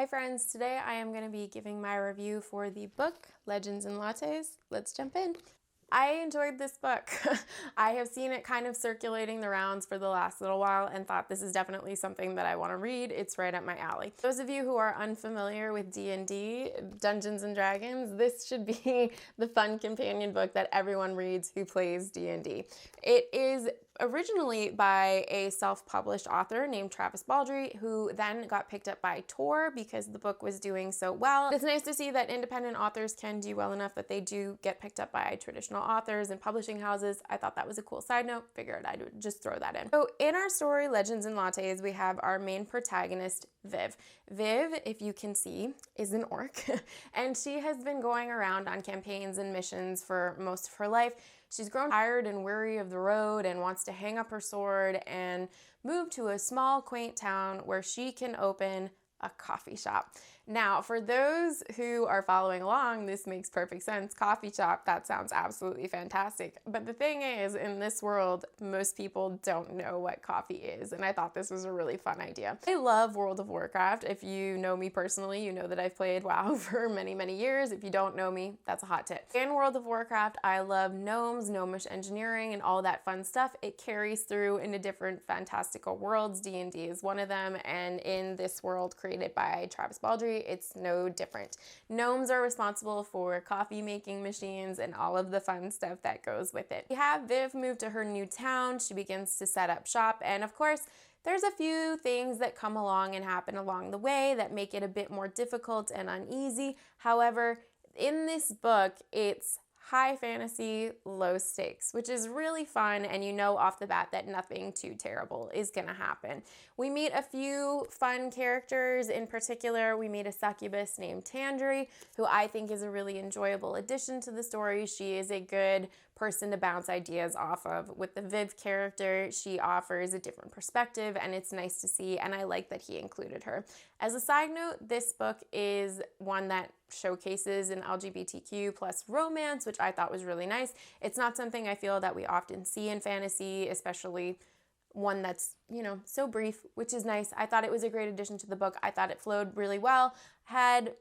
Hi friends, today I am going to be giving my review for the book Legends and Lattes. Let's jump in. I enjoyed this book. I have seen it kind of circulating the rounds for the last little while and thought this is definitely something that I want to read. It's right up my alley. Those of you who are unfamiliar with D&D, Dungeons and Dragons, this should be the fun companion book that everyone reads who plays D&D. It is originally by a self-published author named Travis Baldree, who then got picked up by Tor because the book was doing so well. It's nice to see that independent authors can do well enough that they do get picked up by traditional authors and publishing houses. I thought that was a cool side note. Figured I'd just throw that in. So in our story, Legends and Lattes, we have our main protagonist, Viv. Viv, if you can see, is an orc, and she has been going around on campaigns and missions for most of her life. She's grown tired and weary of the road and wants to hang up her sword and move to a small, quaint town where she can open a coffee shop. Now, for those who are following along, this makes perfect sense. Coffee shop, that sounds absolutely fantastic. But the thing is, in this world, most people don't know what coffee is, and I thought this was a really fun idea. I love World of Warcraft. If you know me personally, you know that I've played WoW for many, many years. If you don't know me, that's a hot tip. In World of Warcraft, I love gnomes, gnomish engineering, and all that fun stuff. It carries through into different fantastical worlds. D&D is one of them, and in this world created by Travis Baldree, it's no different. Gnomes are responsible for coffee making machines and all of the fun stuff that goes with it. We have Viv move to her new town. She begins to set up shop, and of course, there's a few things that come along and happen along the way that make it a bit more difficult and uneasy. However, in this book, it's high fantasy, low stakes, which is really fun, and you know off the bat that nothing too terrible is gonna happen. We meet a few fun characters. In particular, we meet a succubus named Tangerine, who I think is a really enjoyable addition to the story. She is a good person to bounce ideas off of. With the Viv character, she offers a different perspective, and it's nice to see, and I like that he included her. As a side note, this book is one that showcases an LGBTQ plus romance, which I thought was really nice. It's not something I feel that we often see in fantasy, especially one that's, so brief, which is nice. I thought it was a great addition to the book. I thought it flowed really well. Had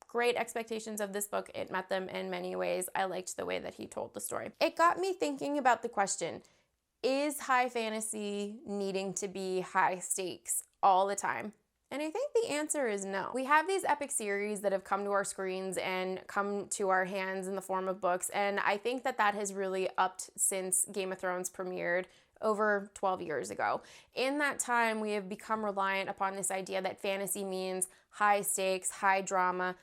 great expectations of this book. It met them in many ways. I liked the way that he told the story. It got me thinking about the question, is high fantasy needing to be high stakes all the time? And I think the answer is no. We have these epic series that have come to our screens and come to our hands in the form of books, and I think that that has really upped since Game of Thrones premiered over 12 years ago. In that time, we have become reliant upon this idea that fantasy means high stakes, high drama.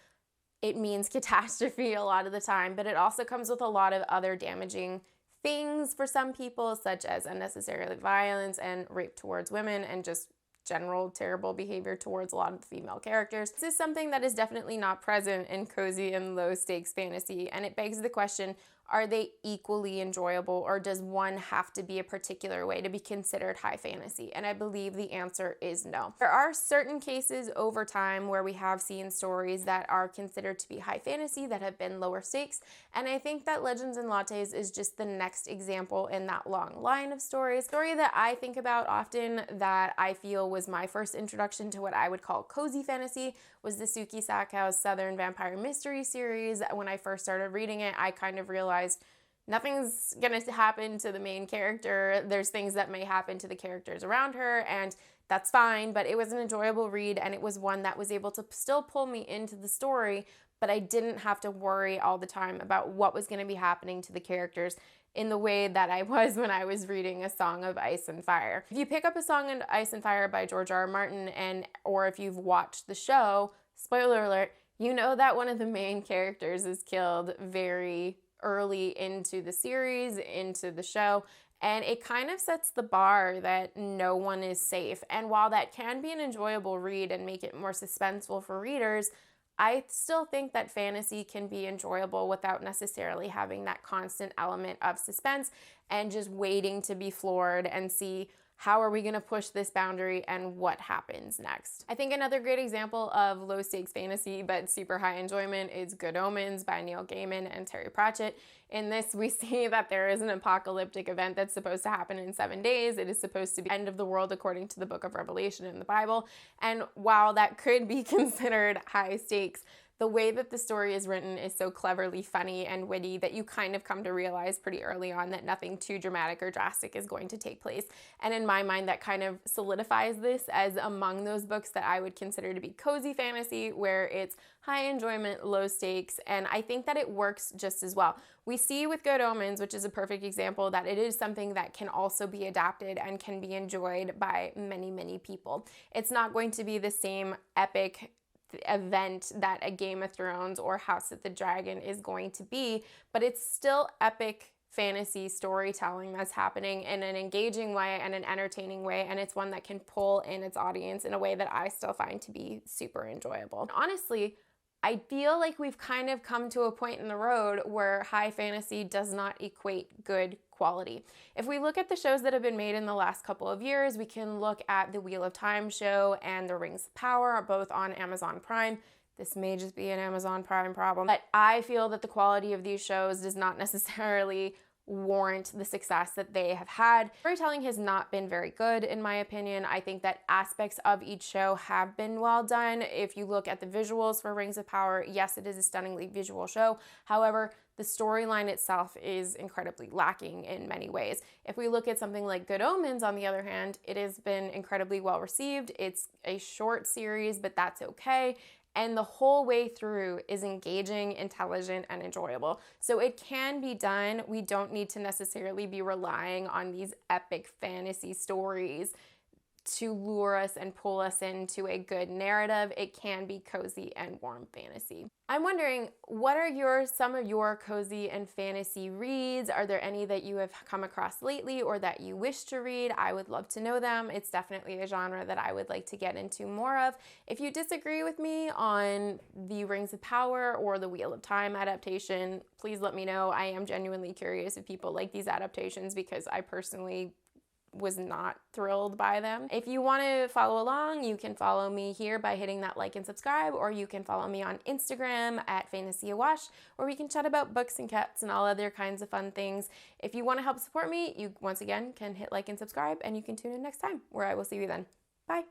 It means catastrophe a lot of the time, but it also comes with a lot of other damaging things for some people, such as unnecessary violence and rape towards women and just general terrible behavior towards a lot of the female characters. This is something that is definitely not present in cozy and low stakes fantasy, and it begs the question, are they equally enjoyable, or does one have to be a particular way to be considered high fantasy? And I believe the answer is no. There are certain cases over time where we have seen stories that are considered to be high fantasy that have been lower stakes, and I think that Legends and Lattes is just the next example in that long line of stories. Story that I think about often that I feel was my first introduction to what I would call cozy fantasy was the Suki Sakau's Southern Vampire Mystery series. When I first started reading it, I kind of realized nothing's gonna happen to the main character. There's things that may happen to the characters around her, and that's fine, but it was an enjoyable read, and it was one that was able to still pull me into the story, but I didn't have to worry all the time about what was gonna be happening to the characters in the way that I was when I was reading A Song of Ice and Fire. If you pick up A Song of Ice and Fire by George R. R. Martin, or if you've watched the show, spoiler alert, you know that one of the main characters is killed very early into the series, into the show, and it kind of sets the bar that no one is safe. And while that can be an enjoyable read and make it more suspenseful for readers, I still think that fantasy can be enjoyable without necessarily having that constant element of suspense and just waiting to be floored and see how are we going to push this boundary and what happens next? I think another great example of low stakes fantasy but super high enjoyment is Good Omens by Neil Gaiman and Terry Pratchett. In this, we see that there is an apocalyptic event that's supposed to happen in 7 days. It is supposed to be the end of the world according to the book of Revelation in the Bible. And while that could be considered high stakes, the way that the story is written is so cleverly funny and witty that you kind of come to realize pretty early on that nothing too dramatic or drastic is going to take place. And in my mind, that kind of solidifies this as among those books that I would consider to be cozy fantasy, where it's high enjoyment, low stakes, and I think that it works just as well. We see with Good Omens, which is a perfect example, that it is something that can also be adapted and can be enjoyed by many, many people. It's not going to be the same epic event that a Game of Thrones or House of the Dragon is going to be, but it's still epic fantasy storytelling that's happening in an engaging way and an entertaining way, and it's one that can pull in its audience in a way that I still find to be super enjoyable. Honestly, I feel like we've kind of come to a point in the road where high fantasy does not equate good quality. If we look at the shows that have been made in the last couple of years, we can look at the Wheel of Time show and the Rings of Power, both on Amazon Prime. This may just be an Amazon Prime problem, but I feel that the quality of these shows does not necessarily warrant the success that they have had. Storytelling has not been very good, in my opinion. I think that aspects of each show have been well done. If you look at the visuals for Rings of Power, yes, it is a stunningly visual show. However, the storyline itself is incredibly lacking in many ways. If we look at something like Good Omens, on the other hand, it has been incredibly well received. It's a short series, but that's okay. And the whole way through is engaging, intelligent, and enjoyable. So it can be done. We don't need to necessarily be relying on these epic fantasy stories to lure us and pull us into a good narrative. It can be cozy and warm fantasy. I'm wondering, what are some of your cozy and fantasy reads? Are there any that you have come across lately or that you wish to read? I would love to know them. It's definitely a genre that I would like to get into more of. If you disagree with me on the Rings of Power or the Wheel of Time adaptation, please let me know. I am genuinely curious if people like these adaptations, because I personally was not thrilled by them. If you want to follow along, you can follow me here by hitting that like and subscribe, or you can follow me on Instagram at FantasyAwash, where we can chat about books and cats and all other kinds of fun things. If you want to help support me, you once again can hit like and subscribe, and you can tune in next time, where I will see you then. Bye.